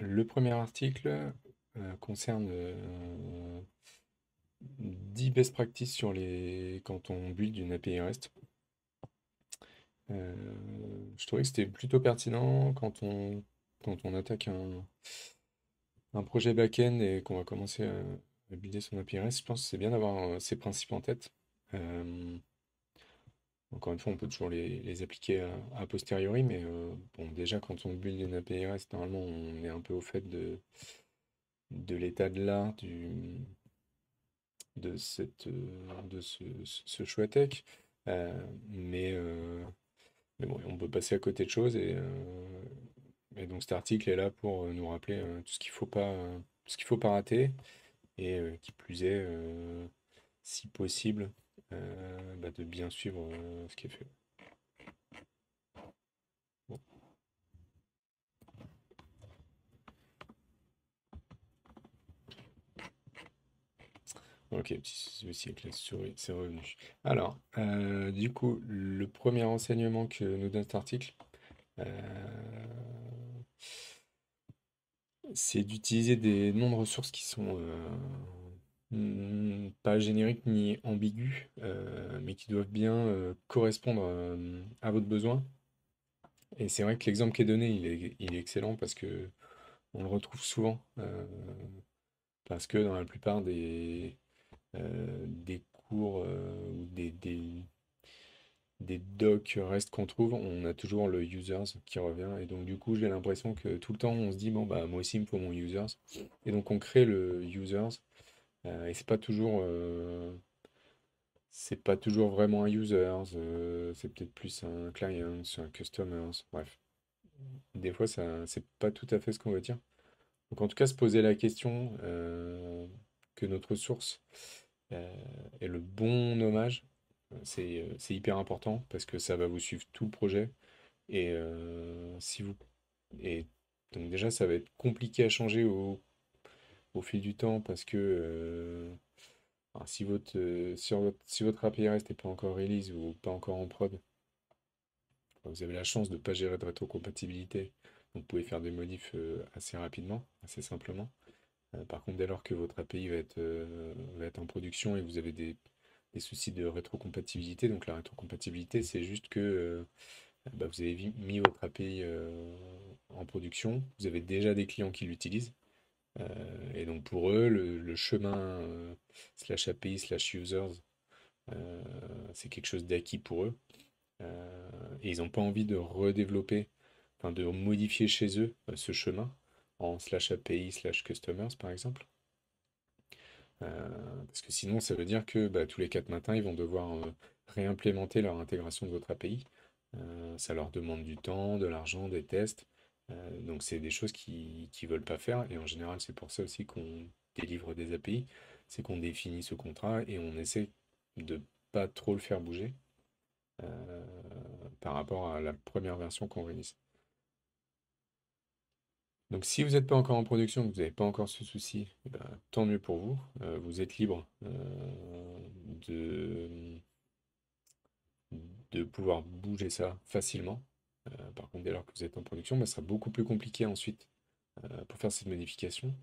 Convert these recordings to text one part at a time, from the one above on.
Le premier article concerne 10 best practices sur quand on build une API REST. Euh, je trouvais que c'était plutôt pertinent quand on attaque un projet back-end et qu'on va commencer à builder son API REST. Je pense que c'est bien d'avoir ces principes en tête. Euh, Encore une fois, on peut toujours les appliquer a posteriori, mais bon, déjà quand on build une API REST, normalement on est un peu au fait de l'état de l'art de ce choix tech. Euh, mais, euh, mais bon, on peut passer à côté de choses et donc cet article est là pour nous rappeler tout ce qu'il faut pas rater et qui plus est, si possible, de bien suivre ce qui est fait. Bon. Ok, petit souci avec la souris, c'est revenu. Alors, du coup, le premier renseignement que nous donne cet article, euh, c'est d'utiliser des noms de ressources qui sont pas génériques ni ambigus, mais qui doivent bien correspondre à votre besoin. Et c'est vrai que l'exemple qui est donné, il est excellent parce que on le retrouve souvent, parce que dans la plupart des cours ou des docs REST qu'on trouve, on a toujours le users qui revient. Et donc du coup, j'ai l'impression que tout le temps, on se dit, bon, bah moi aussi, il me faut mon users. Et donc on crée le users. Et c'est pas toujours vraiment un users. C'est peut-être plus un client, un customers. Bref, des fois, ça, c'est pas tout à fait ce qu'on veut dire. Donc en tout cas, se poser la question que notre source euh, est le bon nommage, c'est hyper important parce que ça va vous suivre tout le projet. Et si vous et donc déjà, ça va être compliqué à changer au fil du temps parce que alors, si votre API REST n'est pas encore release ou pas encore en prod, vous avez la chance de ne pas gérer de rétrocompatibilité. Donc vous pouvez faire des modifs assez rapidement, assez simplement. Par contre, dès lors que votre API va être en production et vous avez des soucis de rétrocompatibilité, donc la rétrocompatibilité, c'est juste que vous avez mis votre API en production, vous avez déjà des clients qui l'utilisent, et donc pour eux, le chemin slash API slash users, euh, c'est quelque chose d'acquis pour eux, et ils n'ont pas envie de redévelopper, enfin de modifier chez eux ce chemin en slash API slash customers par exemple. Parce que sinon, ça veut dire que tous les 4 matins, ils vont devoir réimplémenter leur intégration de votre API. Ça leur demande du temps, de l'argent, des tests. Donc, c'est des choses qu'ils ne veulent pas faire. Et en général, c'est pour ça aussi qu'on délivre des API. C'est qu'on définit ce contrat et on essaie de pas trop le faire bouger euh, par rapport à la première version qu'on release. Donc si vous n'êtes pas encore en production, que vous n'avez pas encore ce souci, eh ben, tant mieux pour vous. Vous êtes libre de, de pouvoir bouger ça facilement. Par contre, dès lors que vous êtes en production, ça sera beaucoup plus compliqué ensuite pour faire cette modification.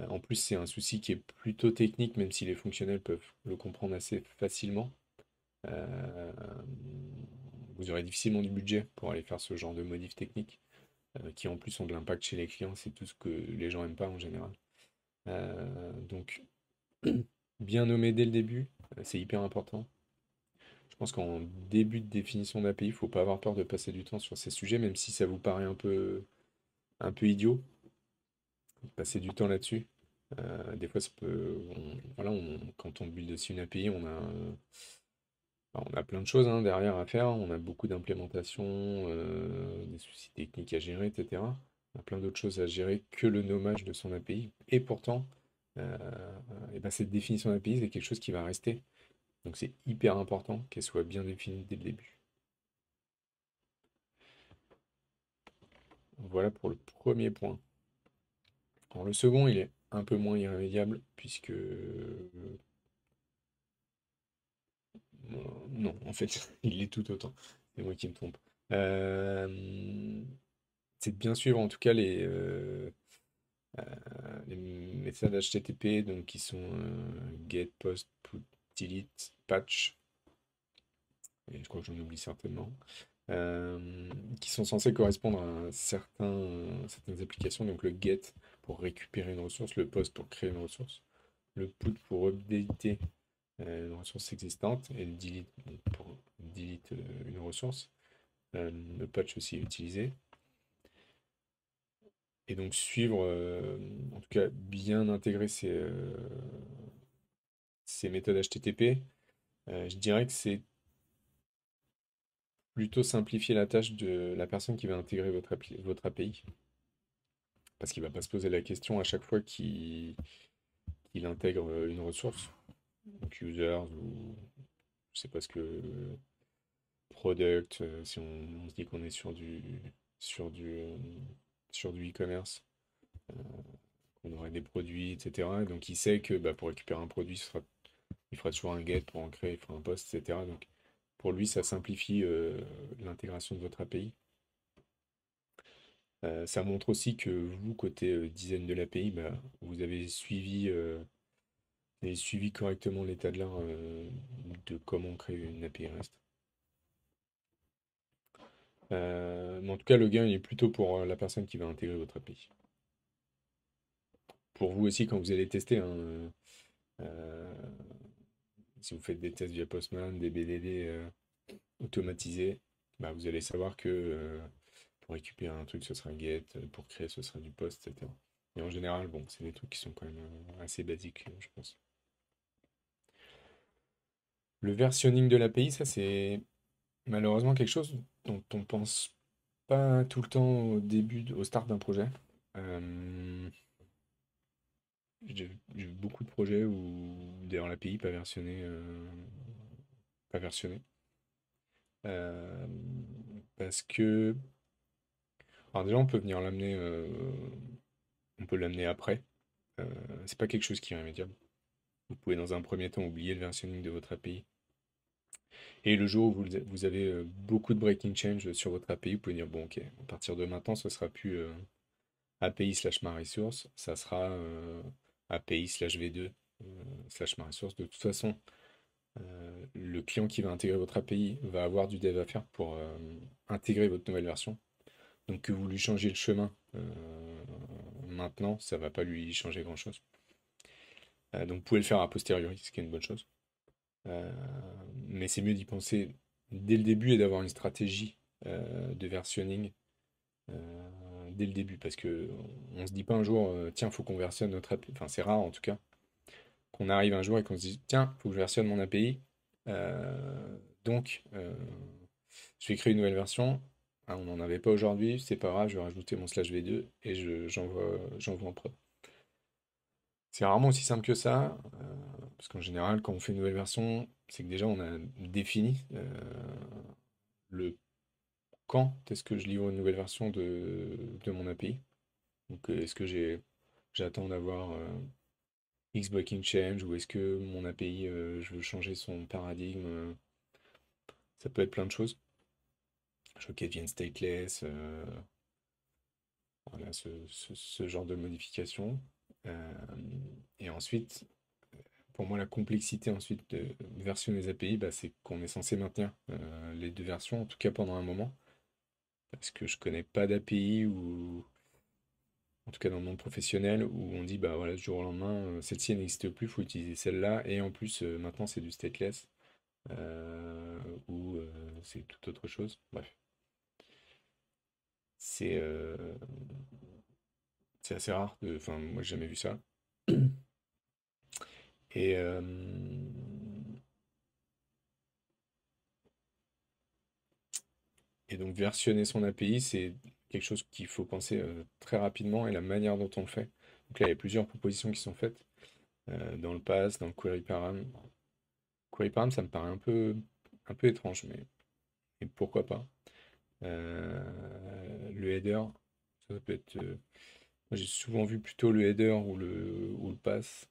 En plus, c'est un souci qui est plutôt technique, même si les fonctionnels peuvent le comprendre assez facilement. Euh, Vous aurez difficilement du budget pour aller faire ce genre de modifs techniques, qui en plus ont de l'impact chez les clients. C'est tout ce que les gens n'aiment pas en général. Donc, bien nommer dès le début, c'est hyper important. Je pense qu'en début de définition d'API, il ne faut pas avoir peur de passer du temps sur ces sujets, même si ça vous paraît un peu idiot, de passer du temps là-dessus. Des fois, ça peut, voilà, quand on build aussi une API, on a plein de choses hein, derrière à faire. On a beaucoup d'implémentation, des soucis techniques à gérer, etc. On a plein d'autres choses à gérer que le nommage de son API. Et pourtant, euh, cette définition d'API, c'est quelque chose qui va rester. Donc c'est hyper important qu'elle soit bien définie dès le début. Voilà pour le premier point. Alors le second, il est un peu moins irrémédiable puisque non, en fait, il l'est tout autant. C'est moi qui me trompe. C'est de bien suivre en tout cas Les méthodes HTTP, donc qui sont get, post, put, delete, patch, et je crois que j'en oublie certainement, qui sont censés correspondre à certaines applications, donc le get pour récupérer une ressource, le post pour créer une ressource, le put pour updater une ressource existante, et le delete donc pour delete une ressource. Le patch aussi est utilisé. Et donc suivre, en tout cas bien intégrer ces méthodes HTTP, je dirais que c'est plutôt simplifier la tâche de la personne qui va intégrer votre API. Parce qu'il ne va pas se poser la question à chaque fois qu'il intègre une ressource, donc users ou je sais pas ce que product, si on se dit qu'on est sur du, euh, sur du e-commerce, qu'on aurait des produits, etc. Et donc il sait que bah, pour récupérer un produit, il fera toujours un get, pour en créer, il fera un post, etc. Donc pour lui, ça simplifie l'intégration de votre API. Ça montre aussi que vous, côté design de l'API, bah, vous avez suivi correctement l'état de l'art de comment créer une API REST. Mais en tout cas, le gain il est plutôt pour la personne qui va intégrer votre API. Pour vous aussi, quand vous allez tester, hein, euh, si vous faites des tests via Postman, des BDD automatisés, bah, vous allez savoir que pour récupérer un truc, ce sera un get, pour créer, ce sera du post, etc. Et en général, bon, c'est des trucs qui sont quand même assez basiques, je pense. Le versionning de l'API, ça c'est malheureusement quelque chose dont on pense pas tout le temps au start d'un projet. Euh, j'ai vu beaucoup de projets où d'ailleurs l'API pas versionné. Euh, Parce que, alors déjà on peut venir l'amener, on peut l'amener après. Euh, c'est pas quelque chose qui est irrémédiable. Vous pouvez dans un premier temps oublier le versionning de votre API. Et le jour où vous avez beaucoup de breaking change sur votre API, vous pouvez dire, bon ok, à partir de maintenant, ce sera plus API slash MyResource, ça sera API slash V2 slash MyResource. De toute façon, le client qui va intégrer votre API va avoir du dev à faire pour intégrer votre nouvelle version. Donc que vous lui changez le chemin maintenant, ça va pas lui changer grand-chose. Donc vous pouvez le faire a posteriori, ce qui est une bonne chose. Euh, mais c'est mieux d'y penser dès le début et d'avoir une stratégie de versionning dès le début parce que on se dit pas un jour tiens faut qu'on versionne notre API, enfin c'est rare en tout cas qu'on arrive un jour et qu'on se dise tiens faut que je versionne mon API. Donc je vais créer une nouvelle version. Ah, on n'en avait pas aujourd'hui, c'est pas grave, je vais rajouter mon slash v2 et j'envoie en prod. C'est rarement aussi simple que ça, parce qu'en général, quand on fait une nouvelle version, c'est que déjà on a défini le quand est-ce que je livre une nouvelle version de mon API. Donc est-ce que j'attends d'avoir X breaking change ou est-ce que mon API, je veux changer son paradigme, ça peut être plein de choses. Je veux qu'elle devienne stateless, voilà, ce genre de modification. Euh, et ensuite, pour moi, la complexité ensuite de versionner les API, bah, c'est qu'on est censé maintenir les deux versions, en tout cas pendant un moment. Parce que je connais pas d'API ou en tout cas dans le monde professionnel où on dit bah voilà du jour au lendemain celle-ci elle n'existe plus, il faut utiliser celle-là et en plus maintenant c'est du stateless ou c'est tout autre chose. Bref, c'est c'est assez rare. Enfin moi j'ai jamais vu ça. Et et donc versionner son API, c'est quelque chose qu'il faut penser très rapidement et la manière dont on le fait. Donc là, il y a plusieurs propositions qui sont faites dans le PaaS, dans le Query Param. Query Param, ça me paraît un peu étrange, mais pourquoi pas. Le header, ça peut être. Moi, j'ai souvent vu plutôt le header ou le pass.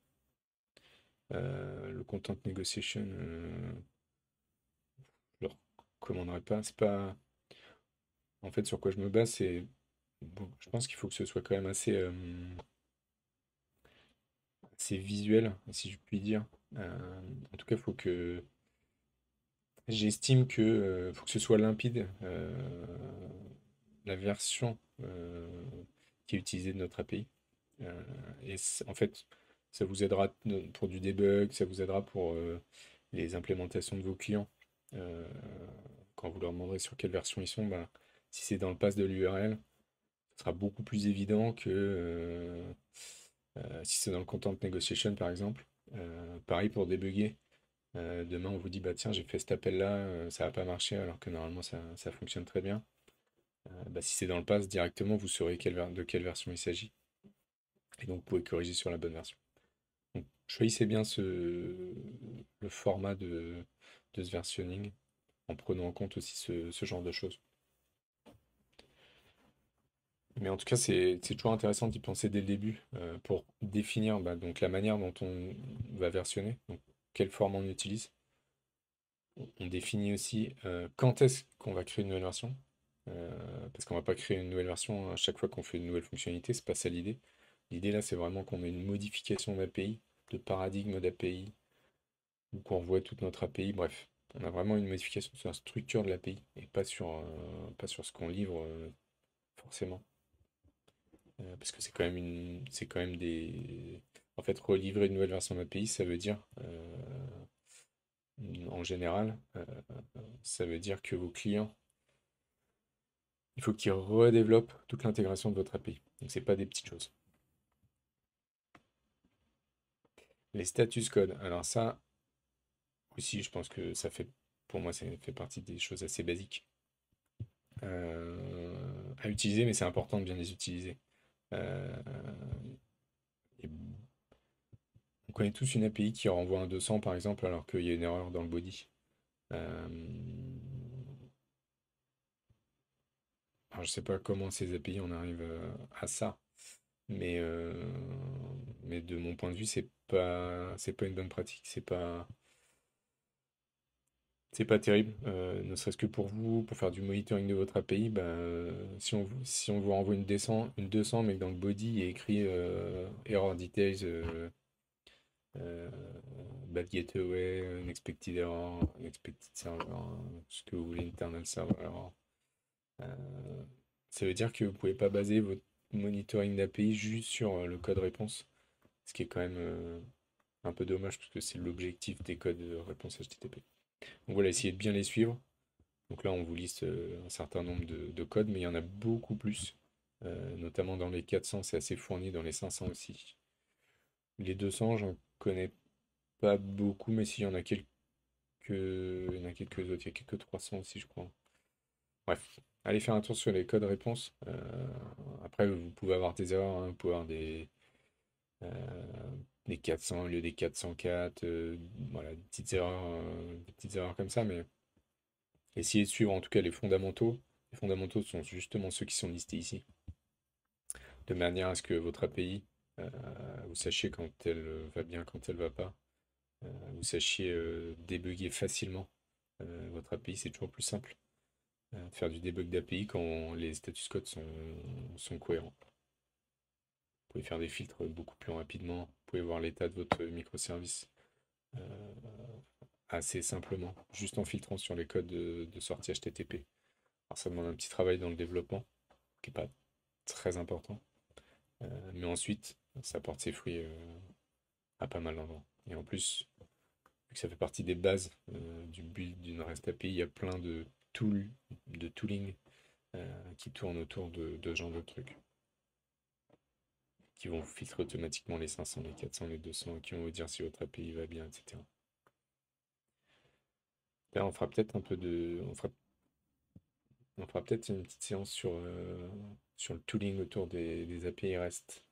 Le content negotiation, je le recommanderais pas. C'est pas. En fait, sur quoi je me base, c'est. Bon, je pense qu'il faut que ce soit quand même assez. assez visuel, si je puis dire. En tout cas, faut que j'estime que faut que ce soit limpide la version qui est utilisée de notre API. En fait, ça vous aidera pour du debug, ça vous aidera pour les implémentations de vos clients. Euh, Quand vous leur demanderez sur quelle version ils sont, bah, si c'est dans le pass de l'URL, ce sera beaucoup plus évident que si c'est dans le content negotiation par exemple. Pareil pour débugger. Demain, on vous dit, bah tiens, j'ai fait cet appel-là, ça n'a pas marché, alors que normalement ça fonctionne très bien. Bah, si c'est dans le pass, directement, vous saurez de quelle version il s'agit. Et donc, vous pouvez corriger sur la bonne version. Donc, choisissez bien le format de ce versionning en prenant en compte aussi ce genre de choses. Mais en tout cas, c'est toujours intéressant d'y penser dès le début pour définir bah, donc la manière dont on va versionner, donc quel format on utilise. On définit aussi quand est-ce qu'on va créer une nouvelle version. Parce qu'on va pas créer une nouvelle version à chaque fois qu'on fait une nouvelle fonctionnalité, c'est pas ça l'idée. L'idée là, c'est vraiment qu'on ait une modification d'API, de paradigme d'API, ou qu'on revoie toute notre API. Bref, on a vraiment une modification sur la structure de l'API et pas sur ce qu'on livre forcément. Parce que c'est quand même des. En fait, relivrer une nouvelle version d'API, ça veut dire, en général, ça veut dire que vos clients, il faut qu'ils redéveloppent toute l'intégration de votre API. Donc, c'est pas des petites choses. Les status codes. Alors ça aussi, je pense que pour moi, ça fait partie des choses assez basiques à utiliser, mais c'est important de bien les utiliser. Euh, et on connaît tous une API qui renvoie un 200 par exemple, alors qu'il y a une erreur dans le body. Euh, alors je sais pas comment ces API on arrive à ça, mais, euh, mais de mon point de vue, c'est pas une bonne pratique, c'est pas terrible, ne serait-ce que pour vous, pour faire du monitoring de votre API, bah, si on vous renvoie une 200, mais que dans le body il y a écrit error details, euh, bad gateway, unexpected error, unexpected server, ce que vous voulez, internal server error, euh, ça veut dire que vous pouvez pas baser votre monitoring d'API juste sur le code réponse, ce qui est quand même un peu dommage parce que c'est l'objectif des codes de réponse HTTP. Donc voilà, essayez de bien les suivre. Donc là, on vous liste un certain nombre de codes, mais il y en a beaucoup plus. Notamment dans les 400, c'est assez fourni, dans les 500 aussi. Les 200, j'en connais pas beaucoup, mais s'il y en a il y en a quelques autres, il y a quelques 300 aussi, je crois. Bref, allez faire un tour sur les codes réponses. Après, vous pouvez avoir des erreurs, hein, vous pouvez avoir des 400 au lieu des 404, voilà, des petites erreurs comme ça, mais essayez de suivre en tout cas les fondamentaux. Les fondamentaux sont justement ceux qui sont listés ici, de manière à ce que votre API, euh, vous sachiez quand elle va bien, quand elle va pas, vous sachiez débugger facilement votre API, c'est toujours plus simple. De faire du debug d'API quand les status codes sont cohérents. Vous pouvez faire des filtres beaucoup plus rapidement, vous pouvez voir l'état de votre microservice euh, assez simplement, juste en filtrant sur les codes de sortie HTTP. Alors ça demande un petit travail dans le développement, qui n'est pas très important. Mais ensuite, ça porte ses fruits à pas mal d'endroits. Et en plus, vu que ça fait partie des bases du build d'une REST API, il y a plein de tooling qui tournent autour de ce genre de trucs, qui vont filtrer automatiquement les 500, les 400, les 200, qui vont vous dire si votre API va bien, etc. Là, on fera peut-être un peu de... on fera peut-être une petite séance sur le tooling autour des API REST.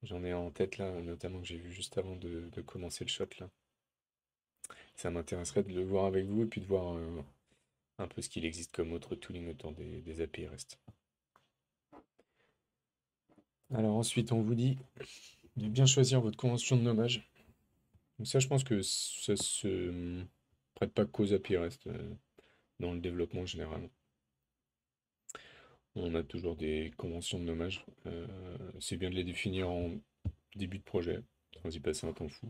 J'en ai en tête là, notamment que j'ai vu juste avant de commencer le shot là. Ça m'intéresserait de le voir avec vous et puis de voir un peu ce qu'il existe comme autre tooling autour des API REST. Alors ensuite, on vous dit de bien choisir votre convention de nommage. Donc ça, je pense que ça se prête pas qu'aux API REST dans le développement général. On a toujours des conventions de nommage. C'est bien de les définir en début de projet. sans y passer un temps fou.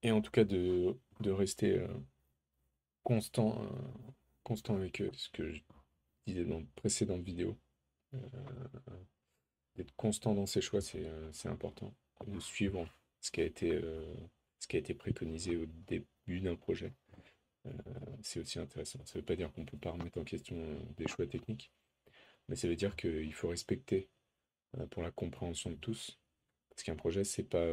Et en tout cas, de rester constant, constant avec ce que je disais dans de précédentes vidéos. Euh, D'être constant dans ses choix, c'est important. De suivre ce qui a été, euh, ce qui a été préconisé au début d'un projet. Euh, c'est aussi intéressant. Ça ne veut pas dire qu'on ne peut pas remettre en question des choix techniques, mais ça veut dire qu'il faut respecter pour la compréhension de tous. Parce qu'un projet, c'est pas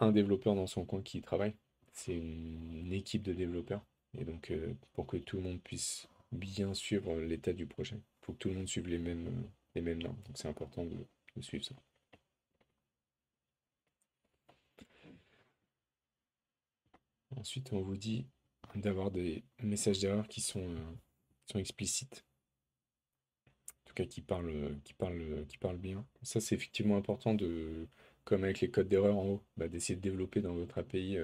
un développeur dans son coin qui y travaille, c'est une équipe de développeurs. Et donc, pour que tout le monde puisse bien suivre l'état du projet, il faut que tout le monde suive les mêmes normes. Donc, c'est important de suivre ça. Ensuite, on vous dit d'avoir des messages d'erreur qui sont explicites, en tout cas qui parlent bien. Ça, c'est effectivement important comme avec les codes d'erreur en haut, d'essayer de développer dans votre API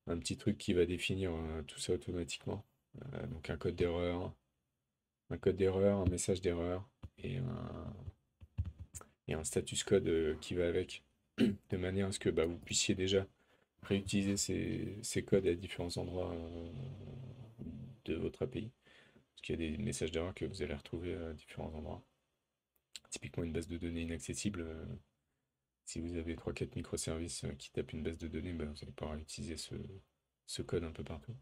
un petit truc qui va définir tout ça automatiquement. Donc un code d'erreur, un message d'erreur et un status code qui va avec, de manière à ce que vous puissiez déjà réutiliser ces codes à différents endroits de votre API. Parce qu'il y a des messages d'erreur que vous allez retrouver à différents endroits. Typiquement une base de données inaccessible, si vous avez 3-4 microservices qui tapent une base de données, vous allez pouvoir utiliser ce code un peu partout.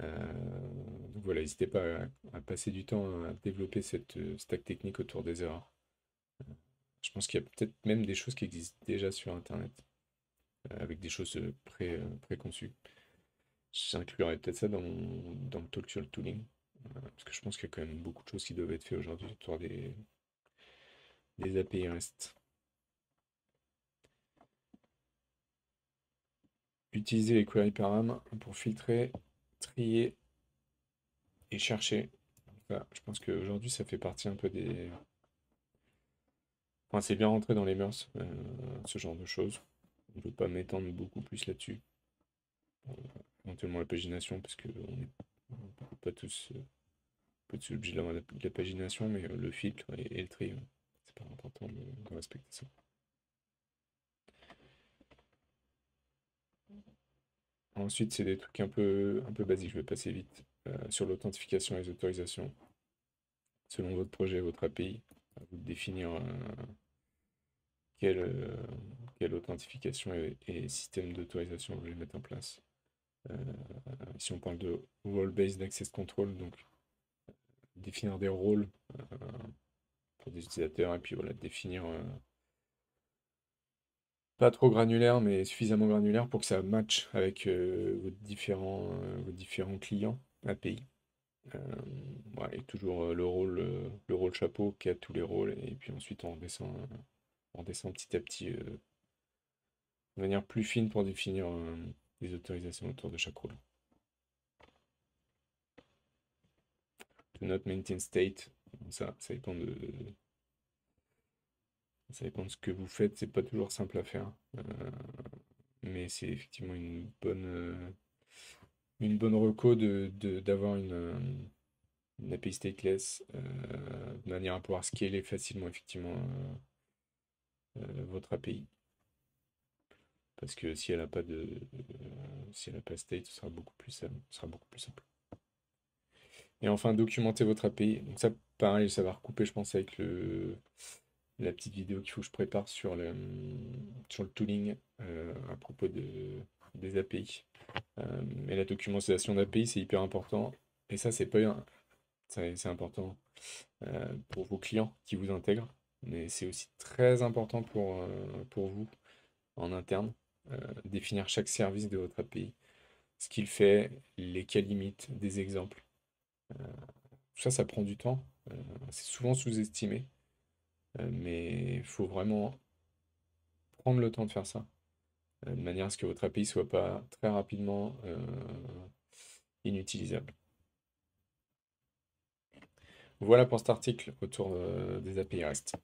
Donc voilà, n'hésitez pas à passer du temps à développer cette stack technique autour des erreurs. Je pense qu'il y a peut-être même des choses qui existent déjà sur Internet, avec des choses préconçues. J'inclurais peut-être ça dans le talk sur le tooling, parce que je pense qu'il y a quand même beaucoup de choses qui doivent être faites aujourd'hui autour des API REST. Utiliser les query param pour filtrer, trier et chercher. Enfin, je pense qu'aujourd'hui, ça fait partie un peu des... Enfin, c'est bien rentré dans les mœurs, ce genre de choses. Je ne veux pas m'étendre beaucoup plus là-dessus. Éventuellement la pagination, parce qu'on n'est pas tous obligés d'avoir la pagination, mais le filtre et le tri, c'est pas important de respecter ça. Ensuite, c'est des trucs un peu basiques, je vais passer vite. Sur l'authentification et les autorisations, selon votre projet et votre API, à vous de définir quelle authentification et système d'autorisation vous voulez mettre en place. Si on parle de Role-Based Access Control, donc définir des rôles pour des utilisateurs et puis voilà, définir pas trop granulaire mais suffisamment granulaire pour que ça matche avec vos différents clients API. Ouais, et toujours le rôle chapeau qui a tous les rôles et puis ensuite on descend petit à petit de manière plus fine pour définir les autorisations autour de chaque rôle. Do not maintain state, ça dépend de ce que vous faites, c'est pas toujours simple à faire, mais c'est effectivement une bonne reco d'avoir une API stateless de manière à pouvoir scaler facilement effectivement votre API. Parce que si elle n'a pas state, ce sera beaucoup plus simple. Et enfin, documenter votre API. Donc ça, pareil, ça va recouper, je pense, avec la petite vidéo qu'il faut que je prépare sur le tooling à propos des API. Mais la documentation d'API, c'est hyper important. Et ça, c'est important pour vos clients qui vous intègrent. Mais c'est aussi très important pour vous en interne. Définir chaque service de votre API, ce qu'il fait, les cas limites, des exemples. Tout ça, ça prend du temps. C'est souvent sous-estimé. Mais il faut vraiment prendre le temps de faire ça, de manière à ce que votre API soit pas très rapidement inutilisable. Voilà pour cet article autour des API REST.